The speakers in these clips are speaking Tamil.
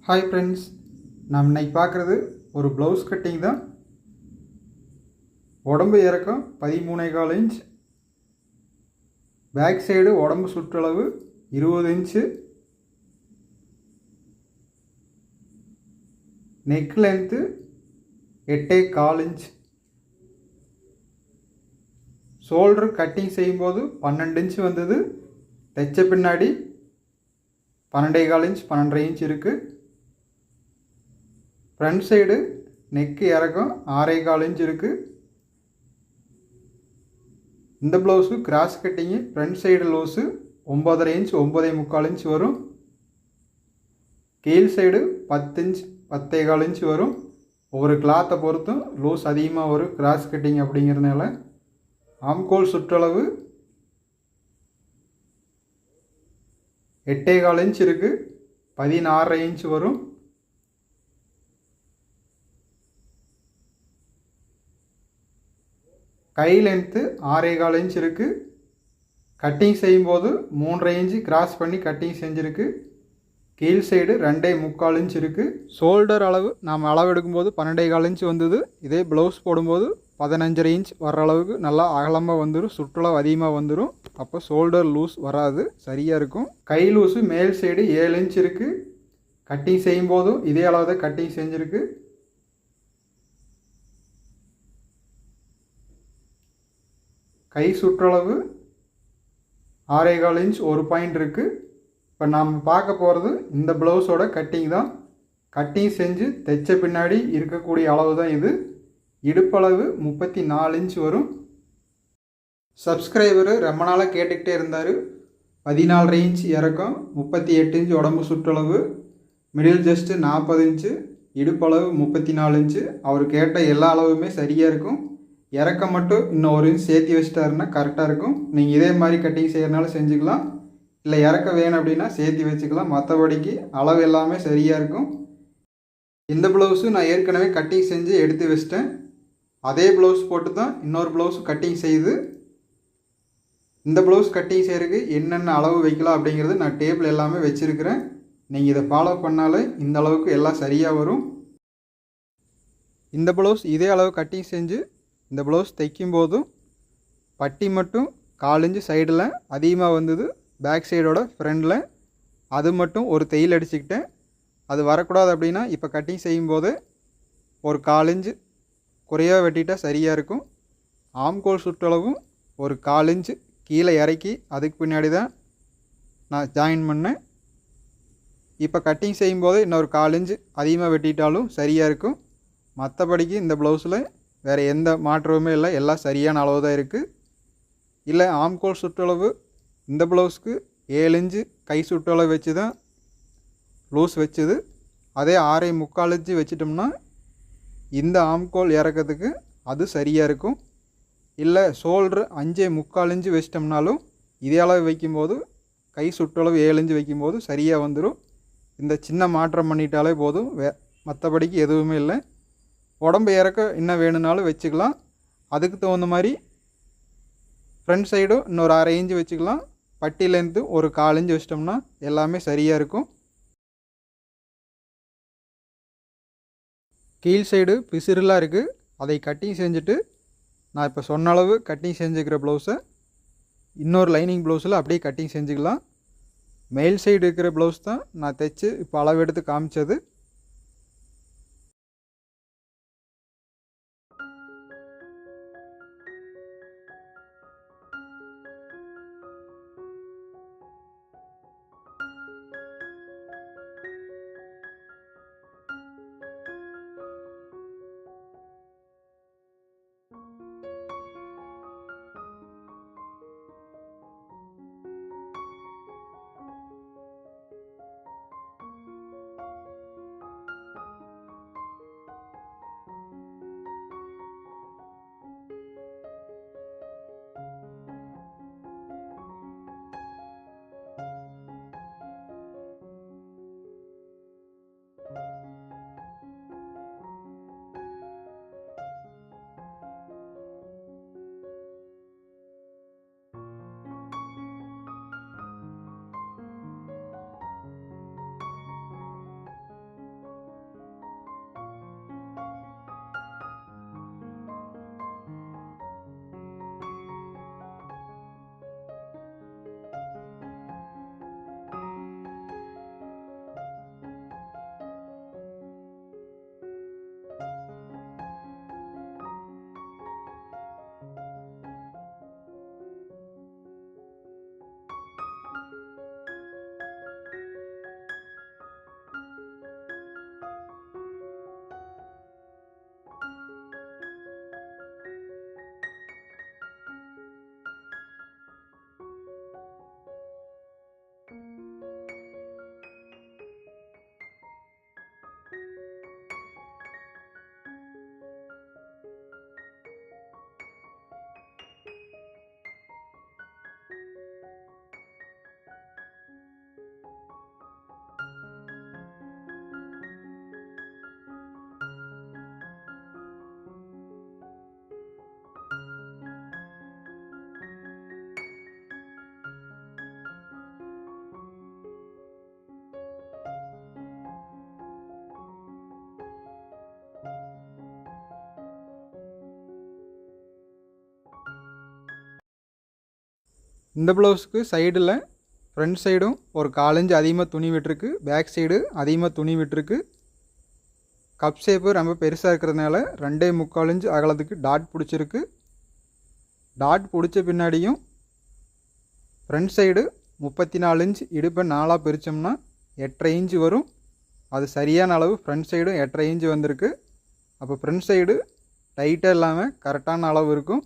ஹாய் ஃப்ரெண்ட்ஸ், நாம் இன்னைக்கு பார்க்குறது ஒரு ப்ளவுஸ் கட்டிங் தான். உடம்பு இறக்கம் 13.25 இன்ச், பேக் சைடு உடம்பு சுற்றளவு 20 inch, neck length 8.25 inch, shoulder cutting செய்யும்போது 12 இன்ச் வந்தது. தைச்ச பின்னாடி 12.25 இன்ச் 12.5 இன்ச் இருக்குது. ஃப்ரண்ட் சைடு நெக்கு இறக்கம் 6.25 இன்ச் இருக்குது. இந்த blouse cross cutting front side loose 9.5 inch 9.25 inch வரும். கீழ் சைடு 10 இன்ச் 10.25 இன்ச் வரும். ஒவ்வொரு கிளாத்தை பொறுத்தும் லூஸ் அதிகமாக வரும் கிராஸ் கட்டிங் அப்படிங்கிறதுனால. ஆம்கோல் சுற்றளவு 8.25 இன்ச் இருக்குது. 16.5 இன்ச் வரும். கை லென்த்து 6.25 இன்ச் இருக்குது. கட்டிங் செய்யும்போது 3.5 இன்ச்சு கிராஸ் பண்ணி கட்டிங் செஞ்சுருக்கு. கீழ் சைடு 2.25 இன்ச் இருக்குது. ஷோல்டர் அளவு நாம் அளவு எடுக்கும்போது 12.25 இன்ச் வந்தது. இதே ப்ளவுஸ் போடும்போது 15.5 இன்ச் வர்ற அளவுக்கு நல்லா அகலமாக வந்துடும், சுற்றளவு அதிகமாக வந்துடும். அப்போ ஷோல்டர் லூஸ் வராது, சரியாக இருக்கும். கை லூஸு மேல் சைடு 7 இன்ச் இருக்குது. கட்டிங் செய்யும்போதும் இதே அளவு தான் கட்டிங் செஞ்சுருக்கு. கை சுற்றளவு 6.25 இன்ச் ஒரு பாயிண்ட் இருக்குது. இப்போ நாம் பார்க்க போகிறது இந்த ப்ளவுஸோட கட்டிங் தான். கட்டிங் செஞ்சு தைச்ச பின்னாடி இருக்கக்கூடிய அளவு தான் இது. இடுப்பளவு 34 இன்ச் வரும். சப்ஸ்கிரைபரு ரொம்ப நாளாக கேட்டுக்கிட்டே இருந்தார். 14.5 இன்ச் இறக்கம், 38 இன்ச் உடம்பு சுற்றளவு, மிடில் ஜஸ்ட்டு 40 இன்ச்சு, இடுப்பளவு 34 இன்ச்சு. அவர் கேட்ட எல்லா அளவுமே சரியாக இருக்கும். இறக்கம் மட்டும் இன்னும் ஒரு இன்ச் சேர்த்து வச்சிட்டாருன்னா கரெக்டாக இருக்கும். நீங்கள் இதே மாதிரி கட்டிங் செய்கிறனால செஞ்சுக்கலாம், இல்லை இறக்கம் வேணும் அப்படின்னா சேர்த்து வச்சுக்கலாம். மற்றபடிக்கு அளவு எல்லாமே சரியாக இருக்கும். இந்த ப்ளவுஸு நான் ஏற்கனவே கட்டிங் செஞ்சு எடுத்து வச்சிட்டேன். அதே ப்ளவுஸ் போட்டு தான் இன்னொரு ப்ளவுஸ் கட்டிங் செய்யுது. இந்த ப்ளவுஸ் கட்டிங் செய்கிறதுக்கு என்னென்ன அளவு வைக்கலாம் அப்படிங்கிறது நான் டேபிள் எல்லாமே வச்சுருக்கிறேன். நீங்கள் இதை ஃபாலோ பண்ணாலே இந்த அளவுக்கு எல்லாம் சரியாக வரும். இந்த ப்ளவுஸ் இதே அளவு கட்டிங் செஞ்சு இந்த ப்ளவுஸ் தைக்கும்போதும் பட்டி மட்டும் 4 இன்ச்சு சைடில் அதிகமாக வந்தது. பேக் சைடோட ஃப்ரண்டில் அது மட்டும் ஒரு தையல் அடிச்சுக்கிட்டேன். அது வரக்கூடாது அப்படின்னா இப்போ கட்டிங் செய்யும்போது ஒரு 4 இன்ச்சு குறையாக வெட்டிட்டால் சரியாக இருக்கும். ஆம்கோல் சுற்றளவும் ஒரு 4 இன்ச்சு கீழே இறக்கி அதுக்கு பின்னாடி தான் நான் ஜாயின் பண்ணேன். இப்போ கட்டிங் செய்யும்போது இன்னொரு 4 இன்ச்சு அதிகமாக வெட்டிட்டாலும் சரியாக இருக்கும். மற்றபடிக்கு இந்த ப்ளவுஸில் வேறு எந்த மாற்றமுமே இல்லை, எல்லாம் சரியான அளவு தான் இருக்குது. இல்லை ஆம்கோல் சுற்றளவு இந்த ப்ளவுஸ்க்கு 7 இன்ச்சு கை சுற்றளவு வச்சு தான் லூஸ் வச்சுது. அதே 6.25 இன்ச்சு வச்சிட்டோம்னா இந்த ஆம்கோல் இறக்கிறதுக்கு அது சரியாக இருக்கும். இல்லை ஷோல்ட்ரு 5.25 இன்ச்சு வச்சிட்டோம்னாலும் இதே அளவு வைக்கும்போது கை சுற்றளவு 7 இன்ச்சு வைக்கும்போது சரியாக வந்துடும். இந்த சின்ன மாற்றம் பண்ணிட்டாலே போதும், மற்றபடிக்கு எதுவுமே இல்லை. உடம்பு இறக்க இன்னும் வேணும்னாலும் வச்சுக்கலாம். அதுக்கு தகுந்த மாதிரி ஃப்ரண்ட் சைடும் இன்னொரு 1/2 இன்ச்சு வச்சுக்கலாம். பட்டி லென்த்து ஒரு 4 இன்ச்சு வச்சிட்டோம்னா எல்லாமே சரியாக இருக்கும். கீழ் சைடு பிசிறுலாம் இருக்குது, அதை கட்டிங் செஞ்சுட்டு நான் இப்போ சொன்ன அளவு கட்டிங் செஞ்சுக்கிற ப்ளவுஸை இன்னொரு லைனிங் ப்ளவுஸில் அப்படியே கட்டிங் செஞ்சுக்கலாம். மேல் சைடு இருக்கிற ப்ளவுஸ் தான் நான் தைச்சு இப்போ அளவு எடுத்து காமிச்சது. இந்த ப்ளவுஸுக்கு சைடில் ஃப்ரண்ட் சைடும் ஒரு 1/4 இன்ச் அதிகமாக துணி விட்டுருக்கு, பேக் சைடு அதிகமாக துணி விட்டுருக்கு. கப் ஷேப்பு ரொம்ப பெருசாக இருக்கிறதுனால 2.75 இன்ச் அகலத்துக்கு டாட் பிடிச்சிருக்கு. டாட் பிடிச்ச பின்னாடியும் ஃப்ரண்ட் சைடு 34 இன்ச் இடுப்பை 4ஆக பிரித்தோம்னா 8.5 இன்ச் வரும். அது சரியான அளவு. ஃப்ரண்ட் சைடும் 8.5 இன்ச் வந்திருக்கு. அப்போ ஃப்ரண்ட் சைடு டைட்டாக இல்லாமல் கரெக்டான அளவு இருக்கும்.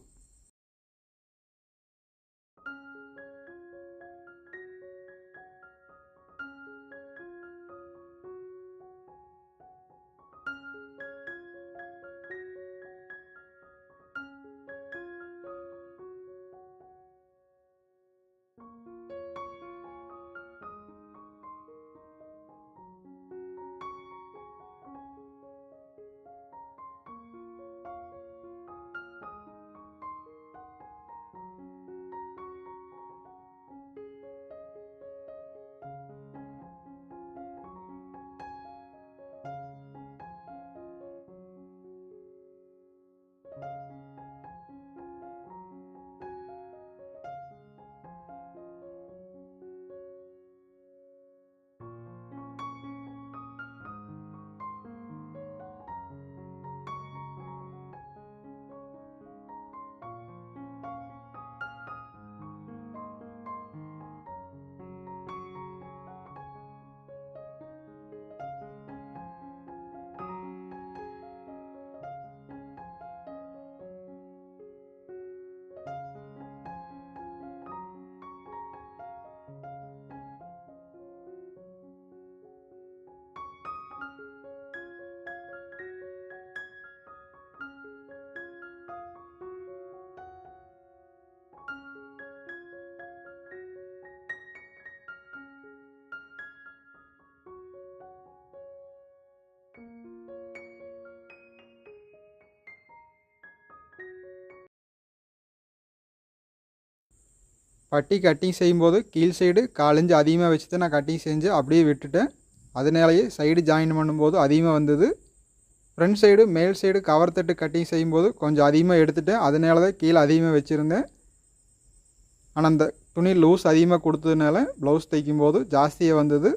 பட்டி கட்டிங் செய்யும்போது கீழ் சைடு 1/4 இன்ச் அதிகமாக வச்சு தான் நான் கட்டிங் செஞ்சு அப்படியே விட்டுட்டேன். அதனாலேயே சைடு ஜாயின் பண்ணும்போது அதிகமாக வந்தது. ஃப்ரண்ட் சைடு மேல் சைடு கவர் தட்டு கட்டிங் செய்யும்போது கொஞ்சம் அதிகமாக எடுத்துட்டேன். அதனால தான் கீழே அதிகமாக வச்சுருந்தேன். ஆனால் அந்த துணி லூஸ் அதிகமாக கொடுத்ததுனால ப்ளவுஸ் தைக்கும்போது ஜாஸ்தியாக வந்தது.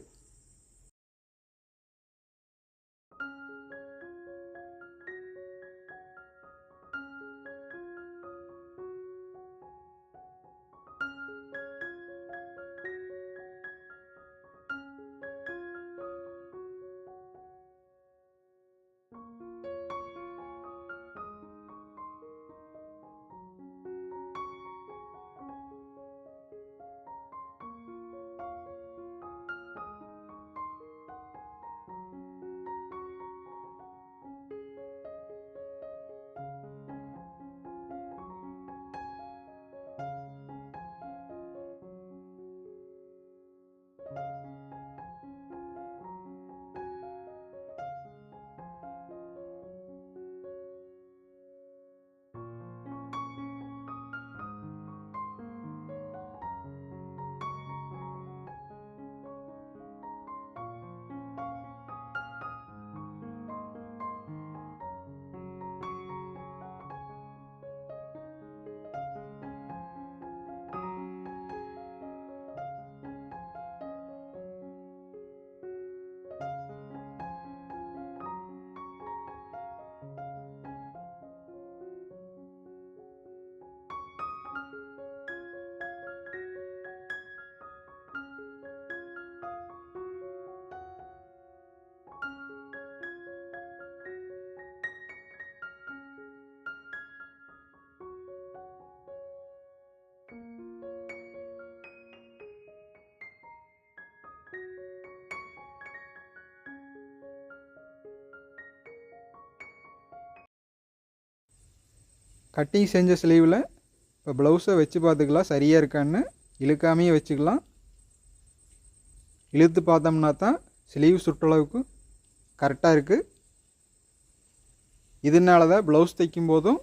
கட்டிங் செஞ்ச ஸ்லீவில் இப்போ ப்ளவுஸை வச்சு பார்த்துக்கலாம் சரியாக இருக்கான்னு. இழுக்காமையே வச்சுக்கலாம். இழுத்து பார்த்தோம்னா தான் ஸ்லீவ் சுற்றளவுக்கு கரெக்டாக இருக்குது. இதனால தான் ப்ளவுஸ் தைக்கும் போதும்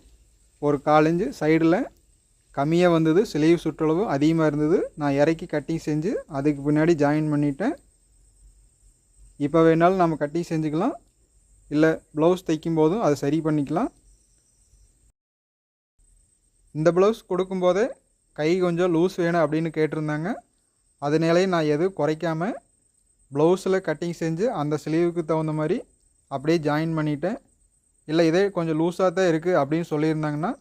ஒரு 1/4 இன்ச்சு சைடில் கம்மியாக வந்தது, ஸ்லீவ் சுற்றளவு அதிகமாக இருந்தது. நான் இறக்கி கட்டிங் செஞ்சு அதுக்கு பின்னாடி ஜாயின் பண்ணிட்டேன். இப்போ வேணாலும் நம்ம கட்டிங் செஞ்சுக்கலாம், இல்லை ப்ளவுஸ் தைக்கும் போதும் அதை சரி பண்ணிக்கலாம். இந்த ப்ளவுஸ் கொடுக்கும்போதே கை கொஞ்சம் லூஸ் வேணும் அப்படின்னு கேட்டிருந்தாங்க. அதனாலே நான் எதுவும் குறைக்காம ப்ளவுஸில் கட்டிங் செஞ்சு அந்த ஸ்லீவுக்கு தகுந்த மாதிரி அப்படியே ஜாயின் பண்ணிட்டேன். இல்லை இதே கொஞ்சம் லூஸாக தான் இருக்குது அப்படின்னு சொல்லியிருந்தாங்கன்னா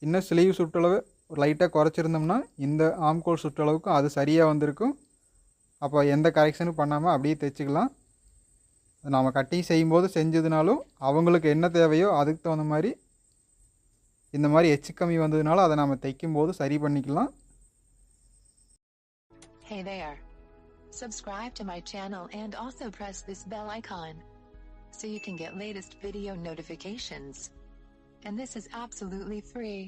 இன்னும் ஸ்லீவ் சுற்றளவு லைட்டாக குறைச்சிருந்தோம்னா இந்த ஆம்கோல் சுற்றளவுக்கும் அது சரியாக வந்திருக்கும். அப்போ எந்த கரெக்ஷனும் பண்ணாமல் அப்படியே தைச்சிக்கலாம். நாம் கட்டிங் செய்யும்போது செஞ்சதுனாலும் அவங்களுக்கு என்ன தேவையோ அதுக்கு தகுந்த மாதிரி இந்த மாதிரி எச்சு கம்மி வந்ததுனால அதை நாம் தைக்கும்போது சரி பண்ணிக்கலாம். Hey there. Subscribe to my channel and also press this bell icon so you can get latest video notifications. And this is absolutely free.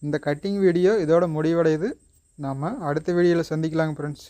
இந்த கட்டிங் வீடியோ இதோட முடிவடையுது. நாம் அடுத்த வீடியோவில் சந்திக்கலாங்க ஃப்ரெண்ட்ஸ்.